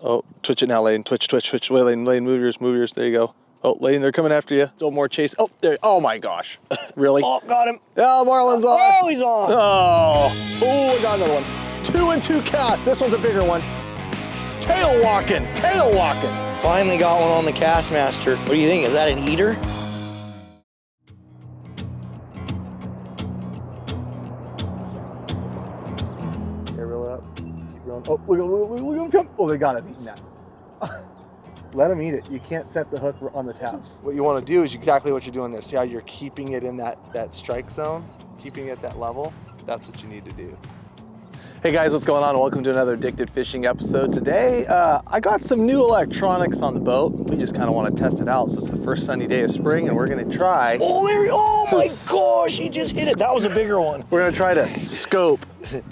Oh, twitch it now, Layden. Twitch, twitch, twitch. Wait, Layden, move yours. There you go. Oh, Layden, they're coming after you. Still more chase. Oh, there. Oh my gosh. Really? Oh, got him. Oh, Marlin's on. Oh, he's on. Oh, I got another one. 2 and 2 cast. This one's a bigger one. Tail walking. Finally got one on the Castmaster. What do you think? Is that an eater? Okay, reel it up. Keep going. Oh, look at them come. Oh, they got it. Eating that. Let them eat it. You can't set the hook on the taps. What you want to do is exactly what you're doing there. See how you're keeping it in that strike zone? Keeping it at that level? That's what you need to do. Hey guys, what's going on? Welcome to another Addicted Fishing episode. Today, I got some new electronics on the boat. We just kind of want to test it out. So it's the first sunny day of spring and we're going to try. Oh my gosh, he just hit it. That was a bigger one. We're going to try to scope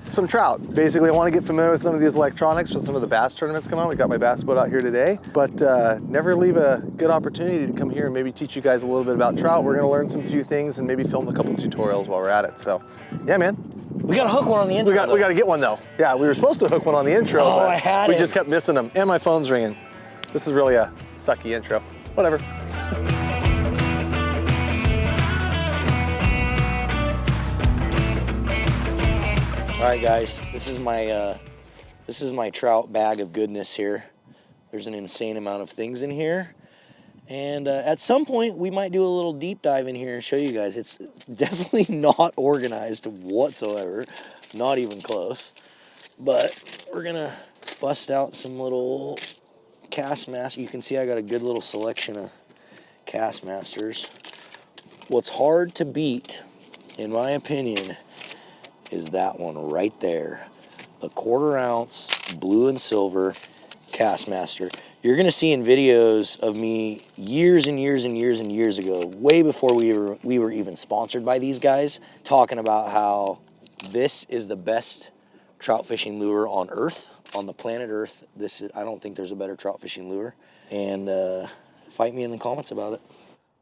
some trout. Basically, I want to get familiar with some of these electronics with some of the bass tournaments come on. We got my bass boat out here today, but never leave a good opportunity to come here and maybe teach you guys a little bit about trout. We're going to learn some few things and maybe film a couple tutorials while we're at it. So yeah, man. We got to hook one on the intro. We got to get one though. Yeah, we were supposed to hook one on the intro, but I had we just kept missing them. And my phone's ringing. This is really a sucky intro. Whatever. All right, guys. This is my trout bag of goodness here. There's an insane amount of things in here. And at some point, we might do a little deep dive in here and show you guys. It's definitely not organized whatsoever, not even close. But we're gonna bust out some little Castmasters. You can see I got a good little selection of Castmasters. What's hard to beat, in my opinion, is that one right there. A 1/4 ounce blue and silver Castmaster. You're gonna see in videos of me years and years and years and years ago, way before we were even sponsored by these guys, talking about how this is the best trout fishing lure on Earth, on the planet Earth. I don't think there's a better trout fishing lure. And fight me in the comments about it.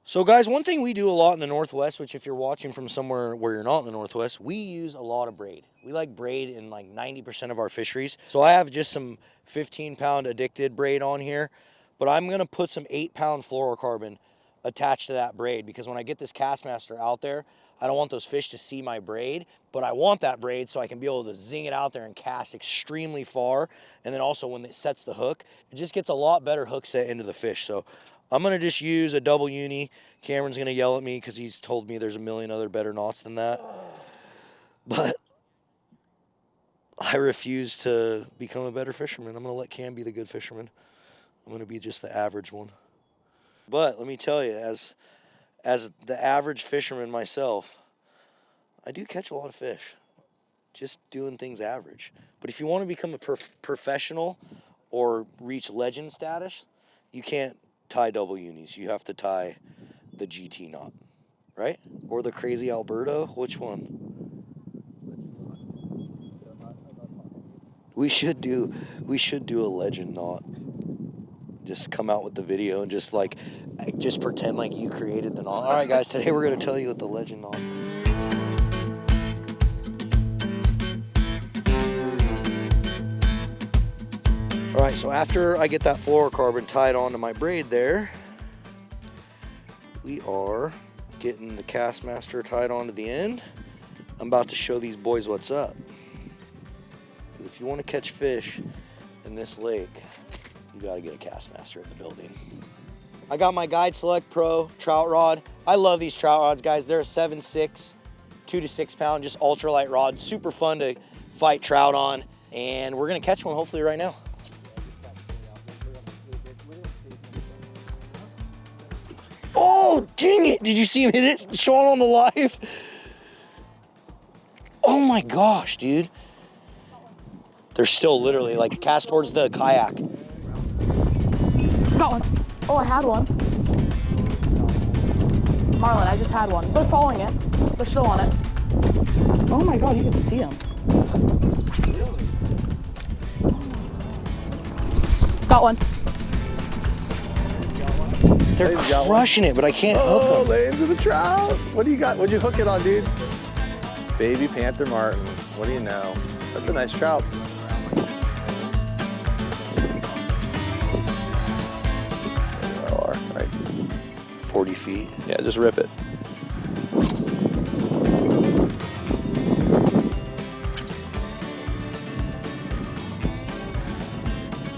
So guys, one thing we do a lot in the Northwest, which if you're watching from somewhere where you're not in the Northwest, we use a lot of braid. We like braid in like 90% of our fisheries. So I have just some 15-pound addicted braid on here, but I'm gonna put some 8-pound fluorocarbon attached to that braid because when I get this Castmaster out there, I don't want those fish to see my braid, but I want that braid so I can be able to zing it out there and cast extremely far. And then also when it sets the hook, it just gets a lot better hook set into the fish. So I'm gonna just use a double uni. Cameron's gonna yell at me because he's told me there's a million other better knots than that. But I refuse to become a better fisherman. I'm gonna let Cam be the good fisherman. I'm gonna be just the average one. But let me tell you, as the average fisherman myself, I do catch a lot of fish, just doing things average. But if you want to become a professional or reach legend status, you can't tie double unis. You have to tie the GT knot, right? Or the crazy Alberto. Which one? We should do a legend knot. Just come out with the video and just pretend like you created the knot. All right, guys, today we're gonna tell you what the legend knot. All right, so after I get that fluorocarbon tied onto my braid there, we are getting the Castmaster tied onto the end. I'm about to show these boys what's up. Because if you want to catch fish in this lake, you got to get a Castmaster in the building. I got my Guide Select Pro trout rod. I love these trout rods, guys. They're a 7/6, 2 to 6 pound, just ultralight rod. Super fun to fight trout on. And we're gonna catch one hopefully right now. Oh, dang it. Did you see him hit it? Sean on the live? Oh my gosh, dude. They're still literally like cast towards the kayak. Got one. Oh, I had one. Marlin, I just had one. They're following it. They're still on it. Oh my God, you can see them. Got one. They're crushing it, but I can't hook them. Lanes with the trout. What do you got? What'd you hook it on, dude? Baby Panther Martin. What do you know? That's a nice trout. 40 feet. Yeah, just rip it.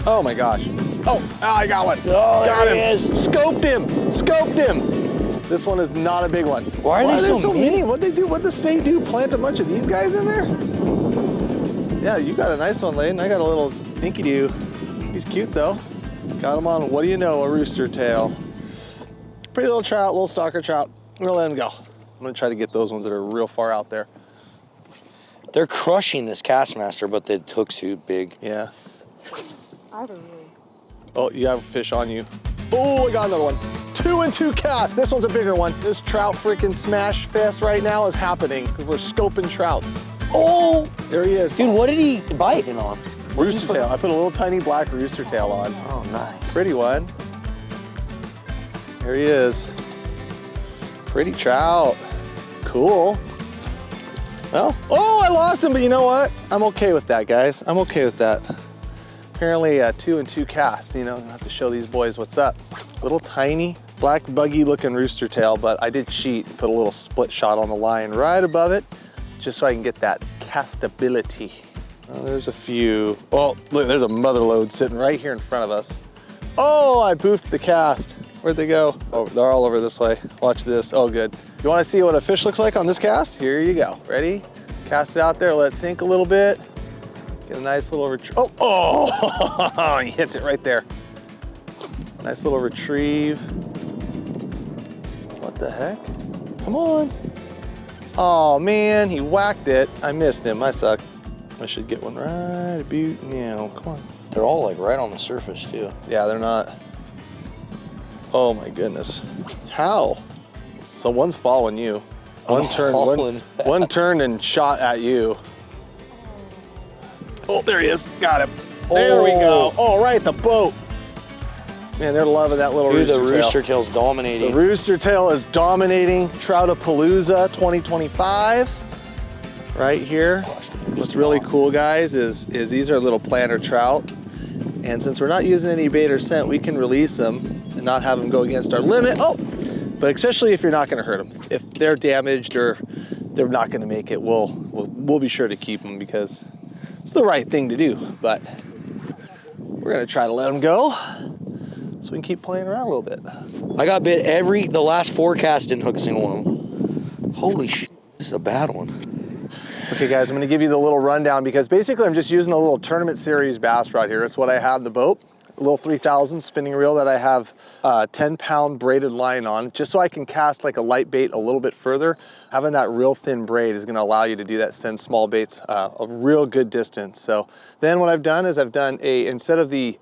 Oh my gosh. Oh, I got one. Oh, got there him. he is. Scoped him. Scoped him. This one is not a big one. Why are they so many? What'd they do? What'd the state do? Plant a bunch of these guys in there? Yeah, you got a nice one, Layden. I got a little dinky-doo. He's cute though. Got him on, what do you know, a rooster tail. Pretty little trout, little stalker trout. I'm gonna let him go. I'm gonna try to get those ones that are real far out there. They're crushing this Castmaster, but the hook's too big. Yeah. I have a really... Oh, you have a fish on you. Oh, I got another one. 2 and 2 cast. This one's a bigger one. This trout freaking smash fest right now is happening because we're scoping trouts. Oh, there he is. dude, what did he bite it on? Rooster tail. I put a little tiny black rooster tail on. Oh, nice. Pretty one. There he is. Pretty trout. Cool. Well, oh, I lost him, but you know what? I'm okay with that, guys. I'm okay with that. Apparently 2 and 2 casts, you know, I'm gonna have to show these boys what's up. Little tiny, black buggy looking rooster tail, but I did cheat and put a little split shot on the line right above it, just so I can get that castability. Oh, there's a few. Oh, look, there's a mother load sitting right here in front of us. Oh, I boofed the cast. Where'd they go? Oh, they're all over this way. Watch this. Oh, good. You wanna see what a fish looks like on this cast? Here you go. Ready? Cast it out there, let it sink a little bit. Get a nice little retrieve. Oh, he hits it right there. Nice little retrieve. What the heck? Come on. Oh man, he whacked it. I missed him, I suck. I should get one right about now, come on. They're all like right on the surface too. Yeah, they're not. Oh my goodness. How? So one's following you. One turned and shot at you. Oh, there he is. Got him. There we go. Oh, right, the boat. Man, they're loving that little rooster tail. The rooster tail's dominating. The rooster tail is dominating 𝗛𝗘𝗟𝗪 2025. Right here. What's really cool, guys, is these are little planter trout. And since we're not using any bait or scent, we can release them and not have them go against our limit. Oh, but especially if you're not gonna hurt them. If they're damaged or they're not gonna make it, we'll be sure to keep them because it's the right thing to do, but we're gonna try to let them go so we can keep playing around a little bit. I got bit the last 4 casts didn't hook a single one of them. Holy shit, this is a bad one. Okay guys, I'm gonna give you the little rundown because basically I'm just using a little tournament series bass rod here. It's what I have in the boat. A little 3000 spinning reel that I have 10-pound braided line on, just so I can cast like a light bait a little bit further. Having that real thin braid is gonna allow you to do that, send small baits a real good distance. So then what I've done is I've done instead of the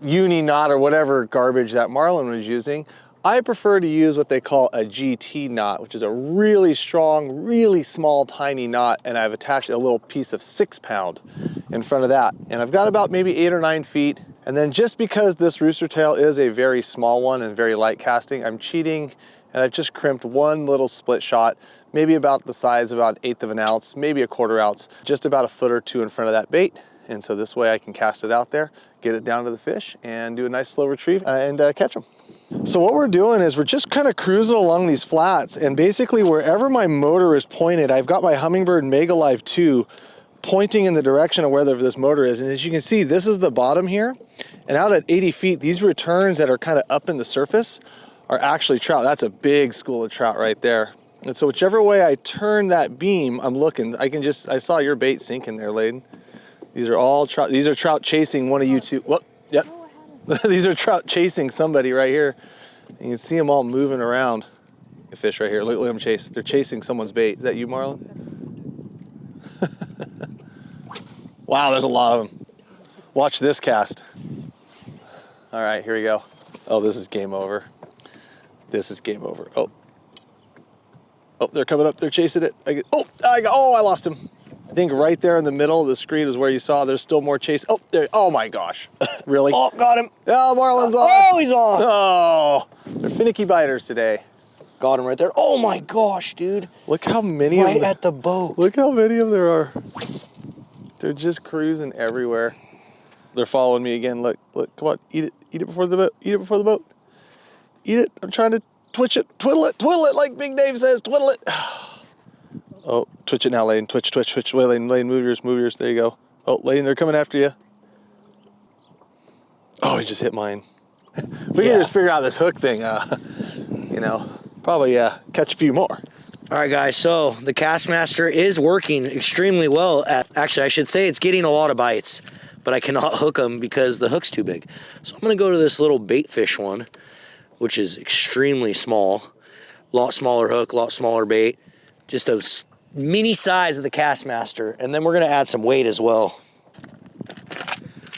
uni knot or whatever garbage that Marlon was using, I prefer to use what they call a GT knot, which is a really strong, really small, tiny knot, and I've attached a little piece of 6-pound in front of that. And I've got about maybe 8 or 9 feet. And then just because this rooster tail is a very small one and very light casting, I'm cheating and I've just crimped one little split shot, maybe about the size of about 1/8 of an ounce, maybe a 1/4 ounce, just about a foot or 2 in front of that bait. And so this way I can cast it out there, get it down to the fish and do a nice slow retrieve and catch them. So what we're doing is we're just kind of cruising along these flats, and basically wherever my motor is pointed, I've got my Humminbird Mega Live 2 pointing in the direction of where this motor is. And as you can see, this is the bottom here. And out at 80 feet, these returns that are kind of up in the surface are actually trout. That's a big school of trout right there. And so whichever way I turn that beam, I'm looking, I saw your bait sinking there, Layden. These are all trout. These are trout chasing one of you two. Well, yep. These are trout chasing somebody right here. You can see them all moving around. A fish right here. Look at them chase. They're chasing someone's bait. Is that you, Marlon? Wow, there's a lot of them. Watch this cast. All right, here we go. Oh, this is game over. This is game over. Oh, they're coming up. They're chasing it. I lost him. I think right there in the middle of the screen is where you saw there's still more chase. Oh, there. Oh my gosh. Really? Oh, got him. Oh, Marlon's on. Oh, he's on. Oh, they're finicky biters today. Got him right there. Oh my gosh, dude. Look how many of them. Right at the boat. Look how many of them there are. They're just cruising everywhere. They're following me again. Look, come on, eat it. Eat it before the boat. Eat it before the boat. Eat it. I'm trying to twitch it, twiddle it like Big Dave says, twiddle it. Oh, twitch it now, Layden. Twitch. Wait, Layden, move yours. There you go. Oh, Layden, they're coming after you. Oh, he just hit mine. We can just figure out this hook thing, you know, probably catch a few more. All right, guys, so the Castmaster is working extremely well. Actually, I should say it's getting a lot of bites, but I cannot hook them because the hook's too big. So I'm gonna go to this little bait fish one, which is extremely small. Lot smaller hook, lot smaller bait. Just a mini size of the Castmaster. And then we're gonna add some weight as well.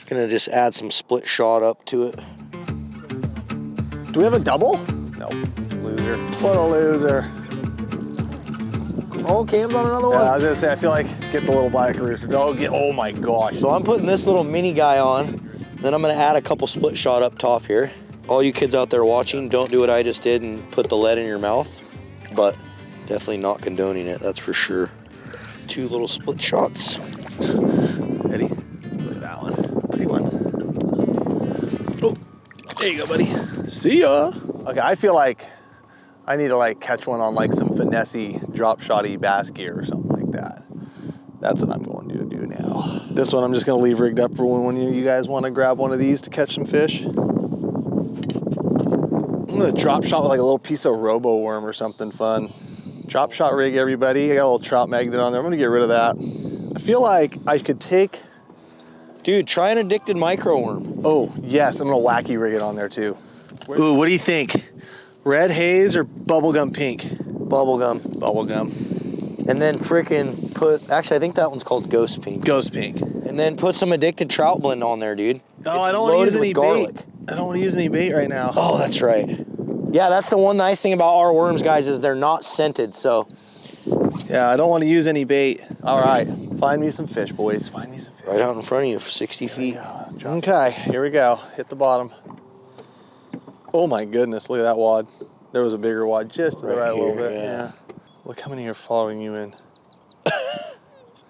Gonna just add some split shot up to it. Do we have a double? No. Loser. What a loser. Oh, Cam's on another one. Yeah, I was gonna say, I feel like get the little black rooster. Oh my gosh. So I'm putting this little mini guy on. Then I'm gonna add a couple split shot up top here. All you kids out there watching, don't do what I just did and put the lead in your mouth. But definitely not condoning it, that's for sure. 2 little split shots. Ready? Look at that one. Pretty one. Oh, there you go, buddy. See ya. Okay, I feel like I need to like catch one on like some finesse drop shotty bass gear or something like that. That's what I'm going to do now. This one I'm just gonna leave rigged up for when you guys want to grab one of these to catch some fish. I'm gonna drop shot with like a little piece of robo worm or something fun. Drop shot rig, everybody. I got a little trout magnet on there. I'm gonna get rid of that. I feel like I could take. Dude, try an addicted micro worm. Oh yes, I'm gonna wacky rig it on there too. Ooh, what do you think? Red haze or bubblegum pink? Bubblegum. Bubblegum. And then frickin' put, actually I think that one's called Ghost Pink. Ghost pink. And then put some addicted trout blend on there, dude. Oh, I don't want to use any bait. I don't want to use any bait right now. Oh, that's right. Yeah, that's the one nice thing about our worms, guys, is they're not scented, so. Yeah, I don't want to use any bait. All right, find me some fish, boys. Find me some fish. Right out in front of you for 60 feet. Okay, here we go. Hit the bottom. Oh my goodness, look at that wad. There was a bigger wad just to the right a little bit. Yeah. Look how many are following you in.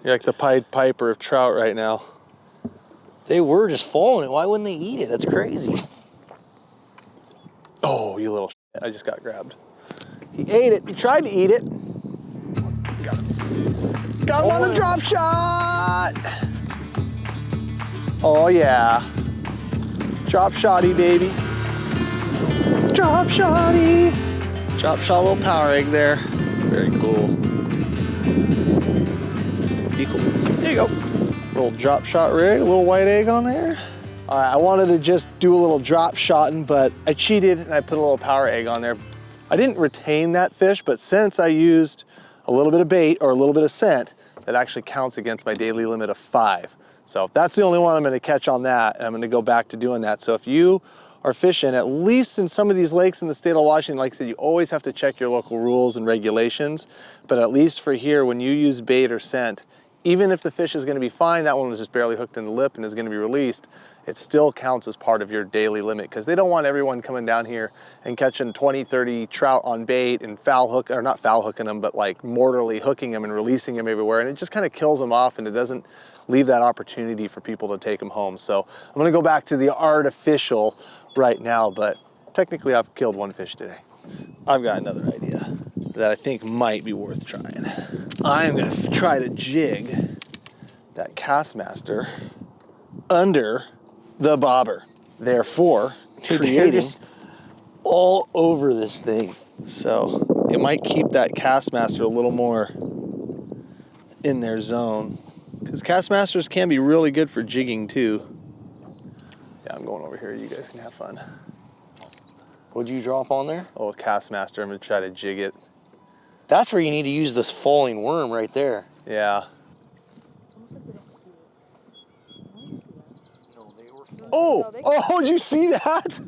You're like the Pied Piper of trout right now. They were just following it. Why wouldn't they eat it? That's crazy. Oh, you little shit. I just got grabbed. He ate it. He tried to eat it. Got him. Got him on the drop shot. Oh, yeah. Drop shotty, baby. Drop shotty. Drop shot, little power egg there. Very cool. Be cool. There you go. Little drop shot rig, a little white egg on there. All right, I wanted to just do a little drop shotting, but I cheated and I put a little power egg on there. I didn't retain that fish, but since I used a little bit of bait or a little bit of scent, that actually counts against my daily limit of 5. So that's the only one I'm gonna catch on that, and I'm gonna go back to doing that. So if you are fishing, at least in some of these lakes in the state of Washington, like I said, you always have to check your local rules and regulations, but at least for here, when you use bait or scent, even if the fish is gonna be fine, that one was just barely hooked in the lip and is gonna be released, it still counts as part of your daily limit, because they don't want everyone coming down here and catching 20, 30 trout on bait and foul hook, or not foul hooking them, but like mortally hooking them and releasing them everywhere. And it just kind of kills them off, and it doesn't leave that opportunity for people to take them home. So I'm gonna go back to the artificial right now, but technically I've killed 1 fish today. I've got another idea that I think might be worth trying. I'm gonna try to jig that Castmaster under the bobber, therefore creating all over this thing. So it might keep that Castmaster a little more in their zone, because Castmasters can be really good for jigging too. Yeah, I'm going over here. You guys can have fun. What'd you drop on there? Oh, a Castmaster. I'm gonna try to jig it. That's where you need to use this falling worm right there. Yeah. Oh, did you see that?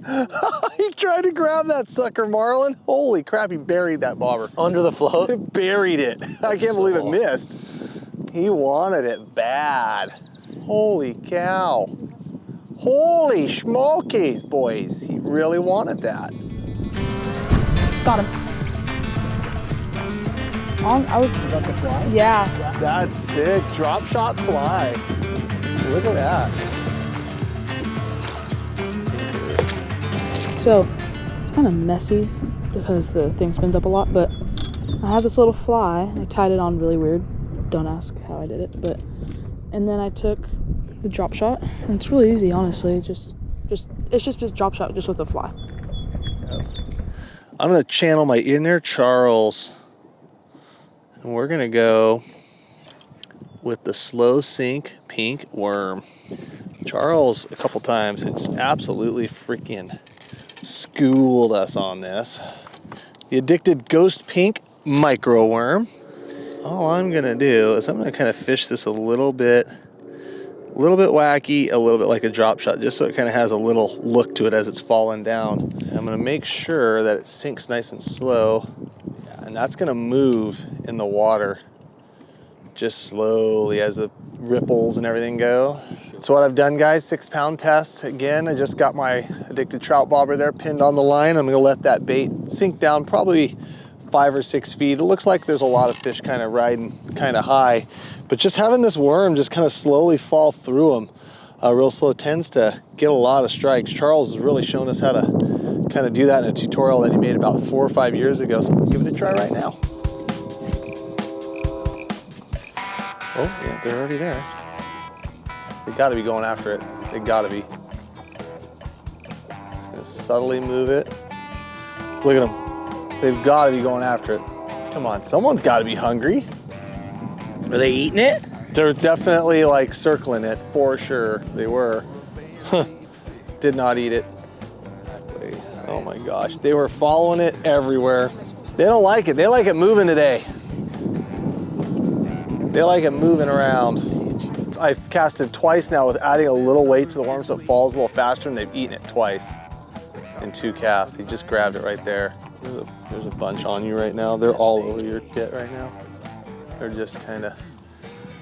He tried to grab that sucker, Marlin. Holy crap, he buried that bobber. Under the float? He buried it. I can't believe it missed. He wanted it bad. Holy cow. Holy smokies, boys. He really wanted that. Got him. I was. Is that the fly? Yeah. That's sick. Drop shot fly. Look at that. So, it's kind of messy because the thing spins up a lot, but I have this little fly. I tied it on really weird. Don't ask how I did it, but, and then I took the drop shot, and it's really easy, honestly. It's just a drop shot just with a fly. I'm gonna channel my inner Charles, and we're gonna go with the slow sink pink worm. Charles, a couple times, had just absolutely freaking schooled us on this. The addicted ghost pink micro worm. All I'm gonna do is I'm gonna kind of fish this a little bit wacky, a little bit like a drop shot, just so it kind of has a little look to it as it's falling down. And I'm gonna make sure that it sinks nice and slow. Yeah, and that's gonna move in the water just slowly as the ripples and everything go. So what I've done, guys, 6 pound test. Again, I just got my addicted trout bobber there pinned on the line. I'm gonna let that bait sink down probably 5 or 6 feet. It looks like there's a lot of fish kind of riding kind of high, but just having this worm just kind of slowly fall through them real slow tends to get a lot of strikes. Charles has really shown us how to kind of do that in a tutorial that he made about 4 or 5 years ago, so give it a try right now. Oh, yeah, they're already there. They gotta be going after it. They gotta be. Just gonna subtly move it. Look at them. They've gotta be going after it. Come on, someone's gotta be hungry. Are they eating it? They're definitely like circling it, for sure. They were. Did not eat it. Oh my gosh, they were following it everywhere. They don't like it. They like it moving today. They like it moving around. I've casted twice now with adding a little weight to the worm so it falls a little faster, and they've eaten it twice in 2 casts. He just grabbed it right there. There's a bunch on you right now. They're all over your kit right now. They're just kind of,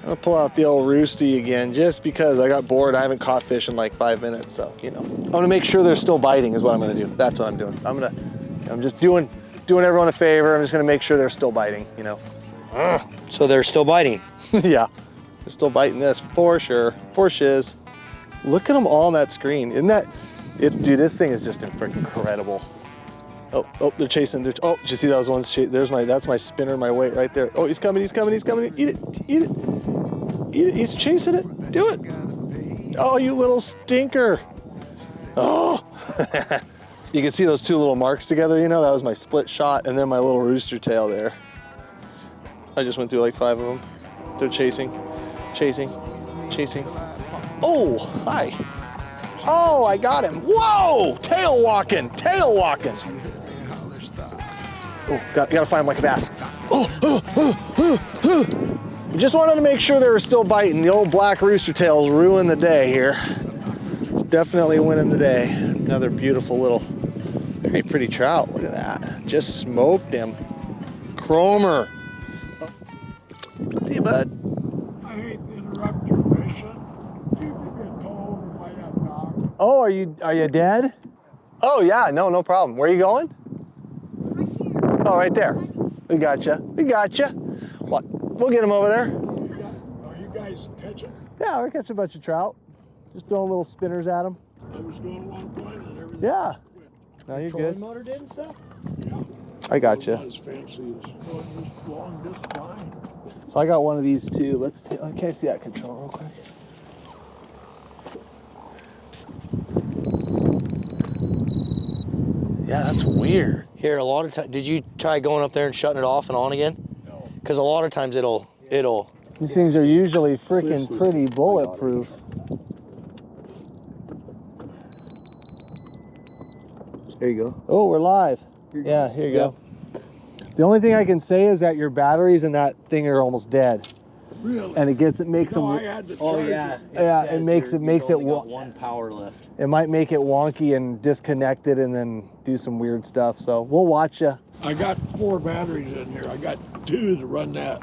I'm gonna pull out the old Roosty again just because I got bored. I haven't caught fish in like 5 minutes, so, you know. I'm gonna make sure they're still biting is what I'm gonna do. That's what I'm doing. I'm just doing everyone a favor. I'm just gonna make sure they're still biting, you know. So they're still biting? Yeah, they're still biting this for sure, for shiz. Look at them all on that screen. Isn't that, dude, this thing is just freaking incredible. Oh, they're chasing. Oh, did you see those ones? That's my spinner, my weight right there. Oh, he's coming. Eat it. He's chasing it. Do it. Oh, you little stinker. Oh. You can see those 2 little marks together, you know, that was my split shot, and then my little rooster tail there. I just went through like 5 of them. They're chasing. Oh, hi. Oh, I got him. Whoa, tail walking. Oh, gotta find him like a bass. Just wanted to make sure they were still biting. The old black rooster tails ruined the day here. It's definitely winning the day. Another beautiful little, very pretty trout. Look at that. Just smoked him. Chromer. See you, bud. I hate to interrupt your mission. You could get told by that dog. Oh, are you dead? Oh yeah, no problem. Where are you going? Oh, right there. We got you. What? We'll get him over there. Are you guys catching? Yeah, we're catching a bunch of trout. Just throwing little spinners at them. I was going along fine and everything. Yeah. No, you're good. Motor did and stuff? Yeah. I got Not you. as fancy as going this long, this line. So I got one of these too. Let's take. Can I see that control real quick? Yeah, that's weird. Here, a lot of times, did you try going up there and shutting it off and on again? No. Because a lot of times it'll. These things are usually freaking pretty bulletproof. There you go. Oh, we're live. Yeah, here you go. The only thing I can say is that your batteries in that thing are almost dead, Really? and it makes No, I them. had to charge Oh yeah. it. Yeah, it makes it one power lift. It might make it wonky and disconnected, and then do some weird stuff. So we'll watch you. I got 4 batteries in here. I got 2 to run that.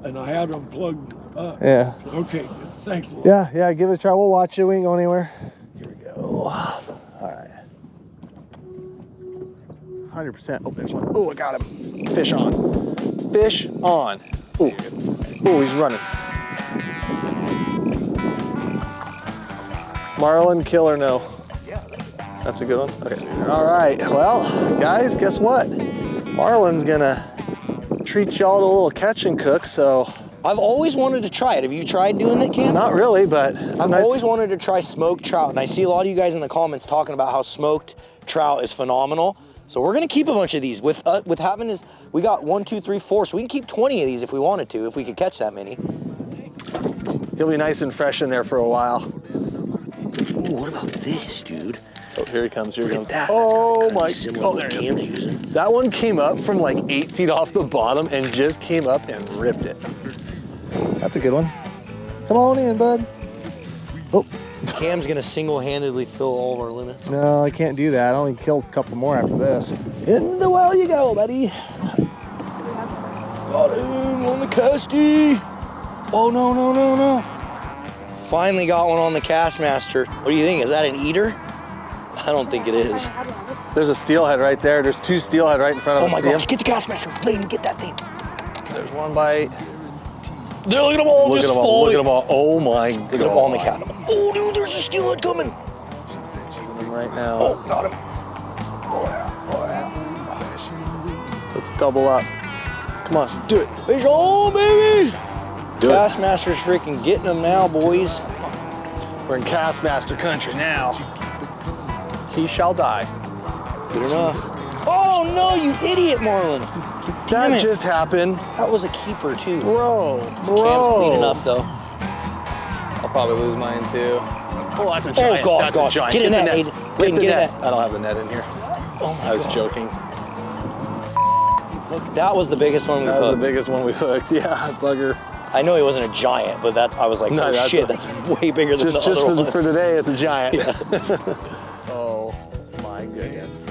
And I had them plugged up. Yeah. Okay, thanks a lot. Yeah. Give it a try. We'll watch you. We ain't go anywhere. Here we go. All right. 100%. Oh, there's one. Oh, I got him. Fish on. Oh, he's running. Marlin, kill or no? Yeah. That's a good one? Okay. All right, well, guys, guess what? Marlon's gonna treat y'all to a little catch and cook, so. I've always wanted to try it. Have you tried doing it, Cam? Not really, but it's I've always wanted to try smoked trout, and I see a lot of you guys in the comments talking about how smoked trout is phenomenal. So we're gonna keep a bunch of these. With having this, we got 1, 2, 3, 4, so we can keep 20 of these if we wanted to, if we could catch that many. He'll be nice and fresh in there for a while. Ooh, what about this, dude? Oh, here he comes, here he comes. That. Oh my, oh, there he is. That one came up from like 8 feet off the bottom and just came up and ripped it. That's a good one. Come on in, bud. Oh. Cam's gonna single-handedly fill all of our limits. No, I can't do that. I only killed a couple more after this. In the well you go, buddy. Got him on the casty. Oh, no, no, no, no. Finally got one on the Castmaster. What do you think? Is that an eater? I don't think it is. There's a steelhead right there. There's 2 steelhead right in front of us. Oh my gosh, get the Castmaster. Layden, get that thing. There's one bite. There, look at them all just falling. Look at them all. Oh my god. Look at them all in the cat. Oh, dude, there's a steelhead coming. Right now. Oh, got him. Let's double up. Come on, do it. Fish on, baby. Do it. Castmaster's freaking getting them now, boys. We're in Castmaster country now. He shall die. Good enough. Oh no, you idiot, Marlon. Damn That it. just happened. That was a keeper too. Bro. Cam's cleaning up though. I'll probably lose mine too. Oh, that's a giant. Oh god, that's god. A giant. Get in the that, net. Aiden. Get Layden, the get in net. that. I don't have the net in here. Oh my I was god. joking. Look, that was the biggest one we've That was hooked. the biggest one we hooked. Yeah, bugger. I know he wasn't a giant, but I was like, No, oh that's shit, that's way bigger than the other one. For today, it's a giant. Yeah. Oh my goodness.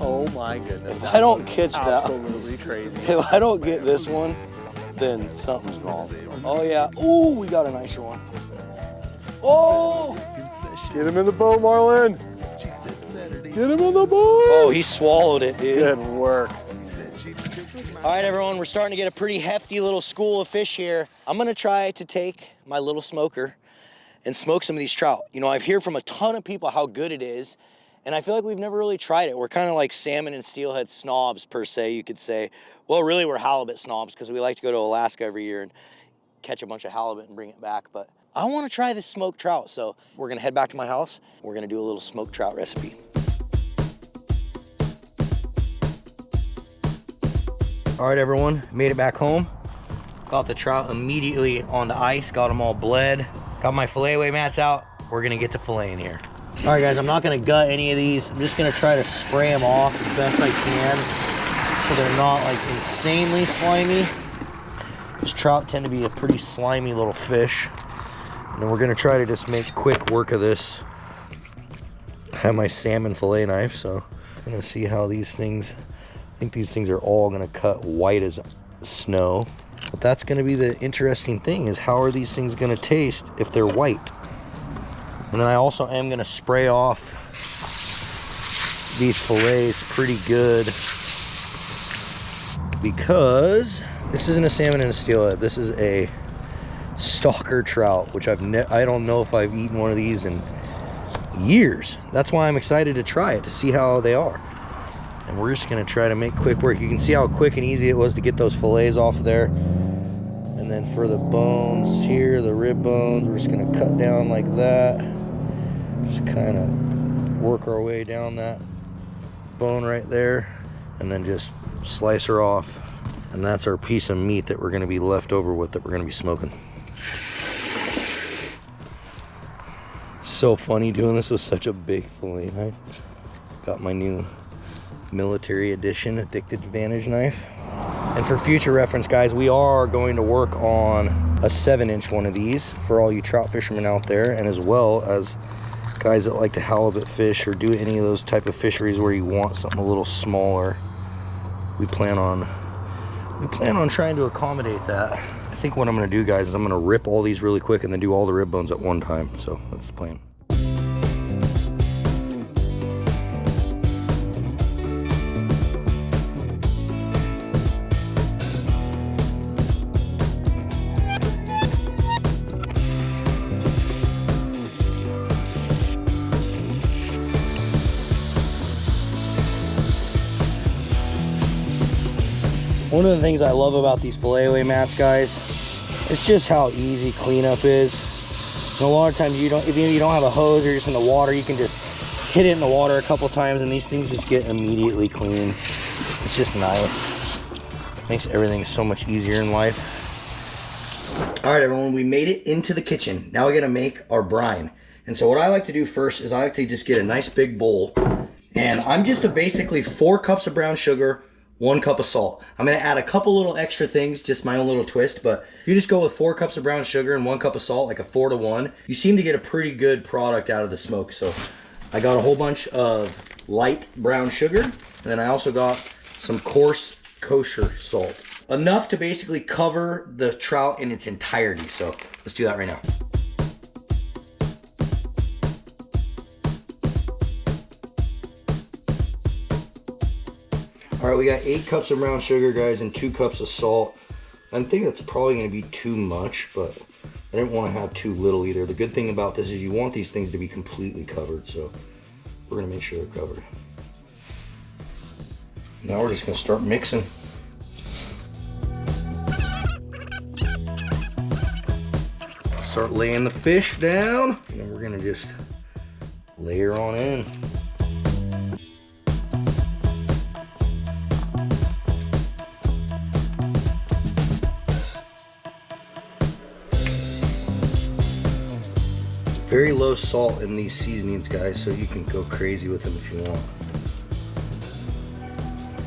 Oh my goodness. If I don't catch that, absolutely crazy. if I don't get this one, then something's wrong. Oh yeah. Ooh, we got a nicer one. Oh! Get him in the boat, Marlon. Get him in the boat. Oh, he swallowed it, dude. Good work. All right, everyone, we're starting to get a pretty hefty little school of fish here. I'm gonna try to take my little smoker and smoke some of these trout. You know, I've heard from a ton of people how good it is, and I feel like we've never really tried it. We're kind of like salmon and steelhead snobs, per se, you could say. Well, really, we're halibut snobs because we like to go to Alaska every year and catch a bunch of halibut and bring it back. But I wanna try this smoked trout, so we're gonna head back to my house. We're gonna do a little smoked trout recipe. All right, everyone, made it back home. Got the trout immediately onto ice, got them all bled. Got my fillet away mats out. We're gonna get to filleting here. All right, guys, I'm not gonna gut any of these. I'm just gonna try to spray them off as best I can so they're not like insanely slimy. These trout tend to be a pretty slimy little fish. And then we're gonna try to just make quick work of this. I have my salmon fillet knife, so I'm gonna see how these things, I think these things are all gonna cut white as snow. But that's gonna be the interesting thing, is how are these things gonna taste if they're white? And then I also am gonna spray off these fillets pretty good, because this isn't a salmon and a steelhead. This is a stalker trout, which I don't know if I've eaten one of these in years. That's why I'm excited to try it, to see how they are. And we're just gonna try to make quick work. You can see how quick and easy it was to get those fillets off of there. And then for the bones here, the rib bones, we're just gonna cut down like that. Just kind of work our way down that bone right there, and then just slice her off. And that's our piece of meat that we're gonna be left over with, that we're gonna be smoking. So funny doing this with such a big fillet knife. Got my new military edition Addicted Advantage knife. And for future reference, guys, we are going to work on a 7-inch one of these for all you trout fishermen out there, and as well as guys that like to halibut fish or do any of those type of fisheries where you want something a little smaller. We plan on trying to accommodate that. I think what I'm gonna do, guys, is I'm gonna rip all these really quick and then do all the rib bones at one time. So that's the plan. One of the things I love about these fillet away mats, guys, it's just how easy cleanup is. And a lot of times you don't, if you don't have a hose or you're just in the water, you can just hit it in the water a couple times and these things just get immediately clean. It's just nice. Makes everything so much easier in life. All right, everyone, we made it into the kitchen. Now we're gonna make our brine. And so what I like to do first is I like to just get a nice big bowl, and I'm just basically 4 cups of brown sugar, 1 cup of salt. I'm gonna add a couple little extra things, just my own little twist, but if you just go with 4 cups of brown sugar and 1 cup of salt, like a 4 to 1, you seem to get a pretty good product out of the smoke. So I got a whole bunch of light brown sugar, and then I also got some coarse kosher salt. Enough to basically cover the trout in its entirety. So let's do that right now. All right, we got 8 cups of brown sugar, guys, and 2 cups of salt. I think that's probably gonna be too much, but I didn't wanna have too little either. The good thing about this is you want these things to be completely covered, so we're gonna make sure they're covered. Now we're just gonna start mixing. Start laying the fish down, and then we're gonna just layer on in. Very low salt in these seasonings, guys, so you can go crazy with them if you want.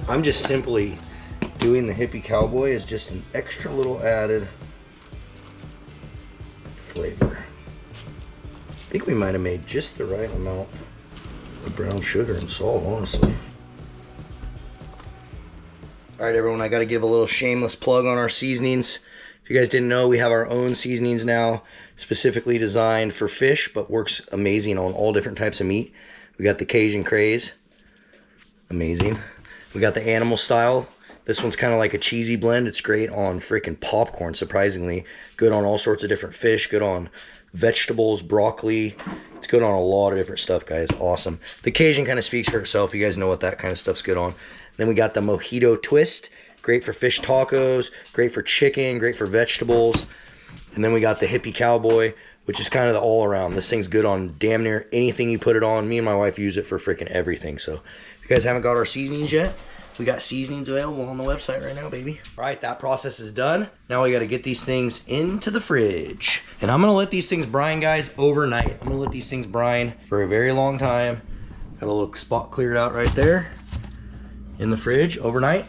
I'm just simply doing the Hippie Cowboy as just an extra little added flavor. I think we might have made just the right amount of brown sugar and salt, honestly. All right, everyone, I got to give a little shameless plug on our seasonings. If you guys didn't know, we have our own seasonings now, specifically designed for fish, but works amazing on all different types of meat. We got the Cajun Craze, amazing. We got the animal style. This one's kind of like a cheesy blend. It's great on freaking popcorn, surprisingly. Good on all sorts of different fish, good on vegetables, broccoli. It's good on a lot of different stuff, guys. Awesome. The Cajun kind of speaks for itself. You guys know what that kind of stuff's good on. Then we got the Mojito Twist. Great for fish tacos, great for chicken, great for vegetables. And then we got the Hippie Cowboy, which is kind of the all-around. This thing's good on damn near anything you put it on. Me and my wife use it for freaking everything. So if you guys haven't got our seasonings yet, we got seasonings available on the website right now, baby. All right, that process is done. Now we got to get these things into the fridge. And I'm going to let these things brine, guys, overnight. I'm going to let these things brine for a very long time. Got a little spot cleared out right there in the fridge overnight.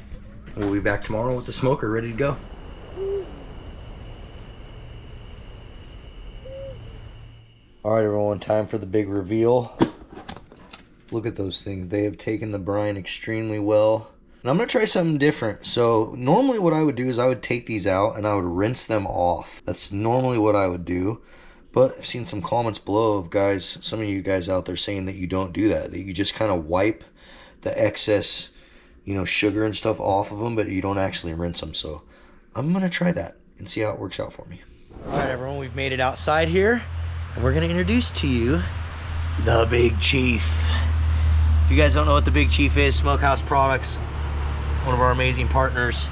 We'll be back tomorrow with the smoker ready to go. All right, everyone, time for the big reveal. Look at those things. They have taken the brine extremely well. And I'm gonna try something different. So normally what I would do is I would take these out and I would rinse them off. That's normally what I would do. But I've seen some comments below of guys, some of you guys out there saying that you don't do that. That you just kind of wipe the excess, you know, sugar and stuff off of them, but you don't actually rinse them. So I'm gonna try that and see how it works out for me. All right, everyone, we've made it outside here. And we're gonna introduce to you the Big Chief. If you guys don't know what the Big Chief is, Smokehouse Products, one of our amazing partners.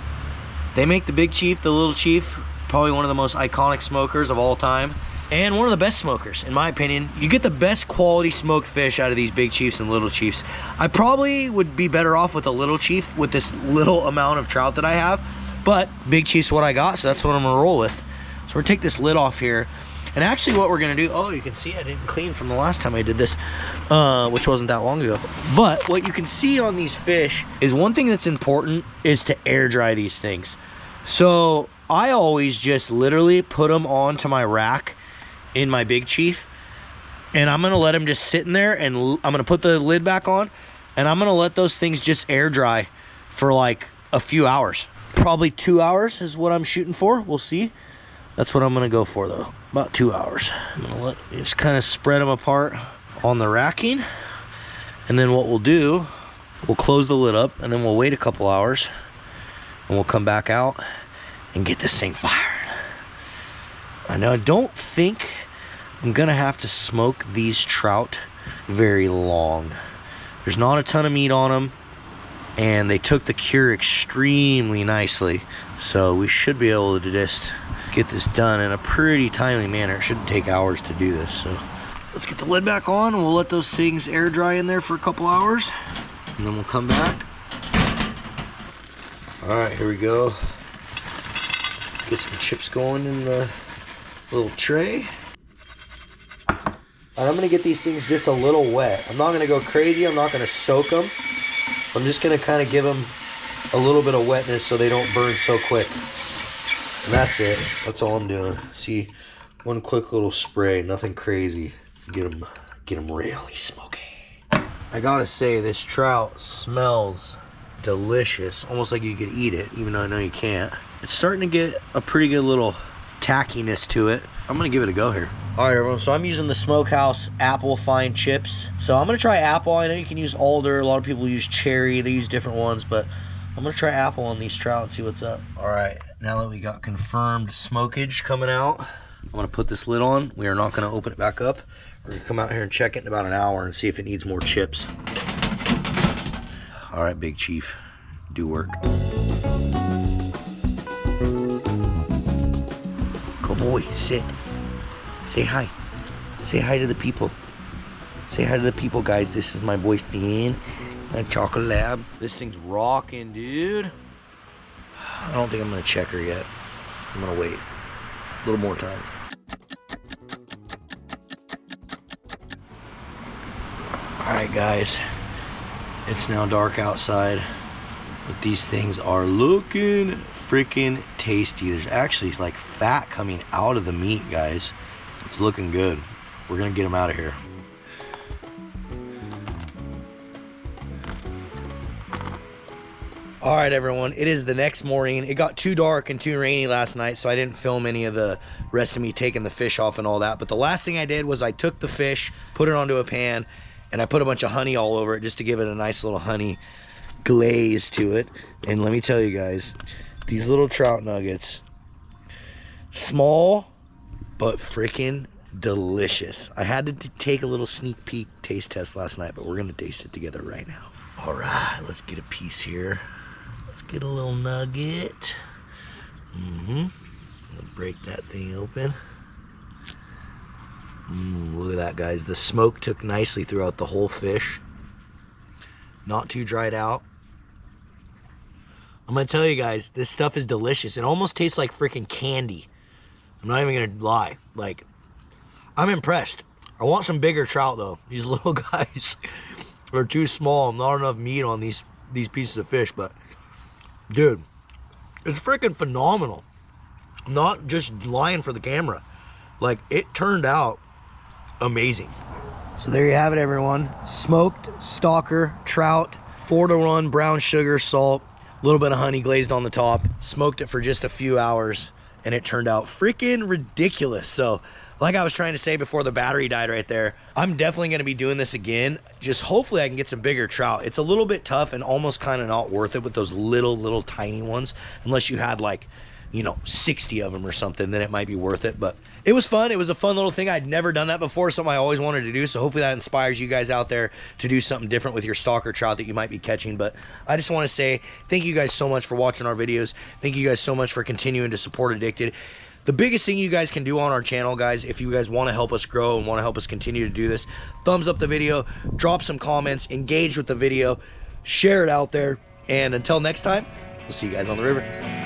They make the Big Chief, the Little Chief, probably one of the most iconic smokers of all time, and one of the best smokers, in my opinion. You get the best quality smoked fish out of these Big Chiefs and Little Chiefs. I probably would be better off with a Little Chief with this little amount of trout that I have, but Big Chief's what I got, so that's what I'm gonna roll with. So we're gonna take this lid off here. And actually what we're gonna do, oh, you can see I didn't clean from the last time I did this, which wasn't that long ago. But what you can see on these fish is one thing that's important is to air dry these things. So I always just literally put them onto my rack in my Big Chief, and I'm gonna let them just sit in there, and I'm gonna put the lid back on, and I'm gonna let those things just air dry for like a few hours. Probably 2 hours is what I'm shooting for, we'll see. That's what I'm gonna go for though, about 2 hours. I'm gonna just kind of spread them apart on the racking. And then what we'll do, we'll close the lid up and then we'll wait a couple hours and we'll come back out and get this thing fired. Now I don't think I'm gonna have to smoke these trout very long. There's not a ton of meat on them. and they took the cure extremely nicely. So we should be able to just get this done in a pretty timely manner. It shouldn't take hours to do this. So let's get the lid back on, and we'll let those things air dry in there for a couple hours, and then we'll come back. All right, here we go. Get some chips going in the little tray. And I'm gonna get these things just a little wet. I'm not gonna go crazy, I'm not gonna soak them. I'm just gonna kind of give them a little bit of wetness so they don't burn so quick. And that's it, that's all I'm doing. See, one quick little spray, nothing crazy. Get them really smoky. I gotta say, this trout smells delicious, almost like you could eat it, even though I know you can't. It's starting to get a pretty good little tackiness to it. I'm gonna give it a go here. All right, everyone, so I'm using the Smokehouse apple fine chips. So I'm gonna try apple. I know you can use alder, a lot of people use cherry, they use different ones, but I'm gonna try apple on these trout and see what's up. All right, now that we got confirmed smokage coming out, I'm gonna put this lid on. We are not gonna open it back up. We're gonna come out here and check it in about an hour and see if it needs more chips. All right, Big Chief, do work. Good boy, sit. Say hi. Say hi to the people. Say hi to the people, guys. This is my boy Finn, that chocolate lab. This thing's rocking, dude. I don't think I'm gonna check her yet. I'm gonna wait a little more time. All right, guys. It's now dark outside, but these things are looking freaking tasty. There's actually like fat coming out of the meat, guys. It's looking good. We're gonna get them out of here. All right, everyone, it is the next morning. It got too dark and too rainy last night, so I didn't film any of the rest of me taking the fish off and all that. But the last thing I did was I took the fish, put it onto a pan, and I put a bunch of honey all over it just to give it a nice little honey glaze to it. And let me tell you guys, these little trout nuggets, small but freaking delicious. I had to take a little sneak peek taste test last night, but we're gonna taste it together right now. All right, let's get a piece here. Let's get a little nugget. Break that thing open. Look at that, guys. The smoke took nicely throughout the whole fish. Not too dried out. I'm gonna tell you guys, this stuff is delicious. It almost tastes like freaking candy. I'm not even gonna lie. Like, I'm impressed. I want some bigger trout though. These little guys are too small. Not enough meat on these pieces of fish, but dude, it's freaking phenomenal. I'm not just lying for the camera. Like, it turned out amazing. So there you have it, everyone. Smoked stalker trout, 4-to-1 brown sugar, salt, a little bit of honey glazed on the top. Smoked it for just a few hours, and it turned out freaking ridiculous. So like I was trying to say before the battery died right there, I'm definitely going to be doing this again. Just hopefully I can get some bigger trout. It's a little bit tough and almost kind of not worth it with those little tiny ones, unless you had like, you know, 60 of them or something, then it might be worth it. But it was fun. It was a fun little thing. I'd never done that before, something I always wanted to do. So hopefully that inspires you guys out there to do something different with your stalker trout that you might be catching. But I just want to say thank you guys so much for watching our videos. Thank you guys so much for continuing to support Addicted. The biggest thing you guys can do on our channel, guys, if you guys want to help us grow and want to help us continue to do this, thumbs up the video, drop some comments, engage with the video, share it out there. And until next time, we'll see you guys on the river.